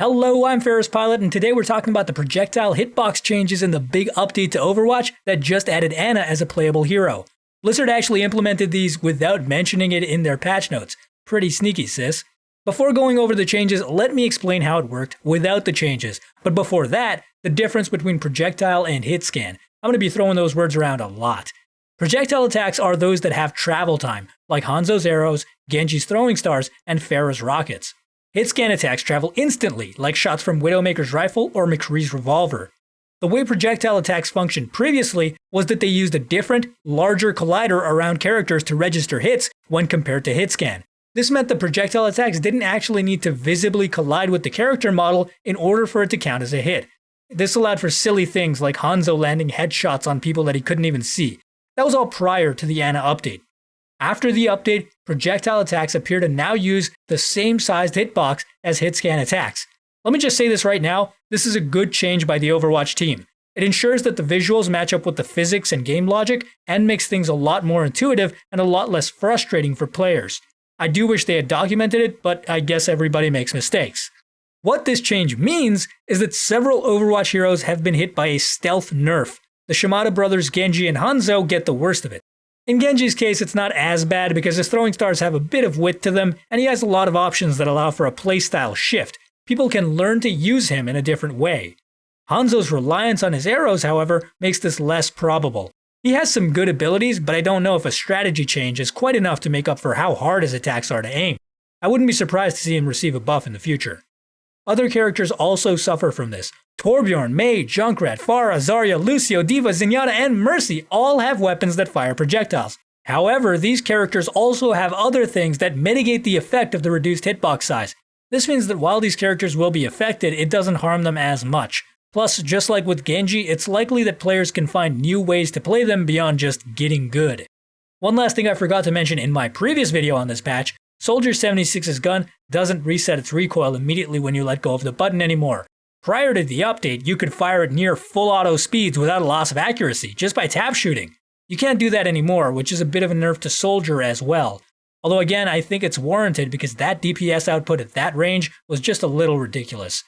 Hello, I'm FerrousPilot, and today we're talking about the Projectile Hitbox changes in the big update to Overwatch that just added Ana as a playable hero. Blizzard actually implemented these without mentioning it in their patch notes. Pretty sneaky, sis. Before going over the changes, let me explain how it worked without the changes. But before that, the difference between projectile and hitscan. I'm going to be throwing those words around a lot. Projectile attacks are those that have travel time, like Hanzo's arrows, Genji's throwing stars, and Pharah's rockets. Hitscan attacks travel instantly, like shots from Widowmaker's rifle or McCree's revolver. The way projectile attacks functioned previously was that they used a different, larger collider around characters to register hits when compared to hitscan. This meant that projectile attacks didn't actually need to visibly collide with the character model in order for it to count as a hit. This allowed for silly things like Hanzo landing headshots on people that he couldn't even see. That was all prior to the Ana update. After the update, projectile attacks appear to now use the same sized hitbox as hitscan attacks. Let me just say this right now, this is a good change by the Overwatch team. It ensures that the visuals match up with the physics and game logic and makes things a lot more intuitive and a lot less frustrating for players. I do wish they had documented it, but I guess everybody makes mistakes. What this change means is that several Overwatch heroes have been hit by a stealth nerf. The Shimada brothers Genji and Hanzo get the worst of it. In Genji's case, it's not as bad because his throwing stars have a bit of width to them, and he has a lot of options that allow for a playstyle shift. People can learn to use him in a different way. Hanzo's reliance on his arrows, however, makes this less probable. He has some good abilities, but I don't know if a strategy change is quite enough to make up for how hard his attacks are to aim. I wouldn't be surprised to see him receive a buff in the future. Other characters also suffer from this. Torbjorn, Mei, Junkrat, Pharah, Zarya, Lucio, D.Va, Zenyatta, and Mercy all have weapons that fire projectiles. However, these characters also have other things that mitigate the effect of the reduced hitbox size. This means that while these characters will be affected, it doesn't harm them as much. Plus, just like with Genji, it's likely that players can find new ways to play them beyond just getting good. One last thing I forgot to mention in my previous video on this patch, Soldier 76's gun doesn't reset its recoil immediately when you let go of the button anymore. Prior to the update, you could fire at near full auto speeds without a loss of accuracy, just by tap shooting. You can't do that anymore, which is a bit of a nerf to Soldier as well. Although again, I think it's warranted because that DPS output at that range was just a little ridiculous.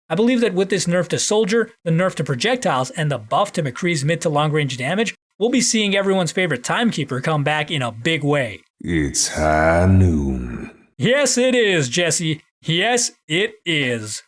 I believe that with this nerf to Soldier, the nerf to projectiles, and the buff to McCree's mid to long range damage, we'll be seeing everyone's favorite timekeeper come back in a big way. It's high noon. Yes, it is, Jesse. Yes, it is.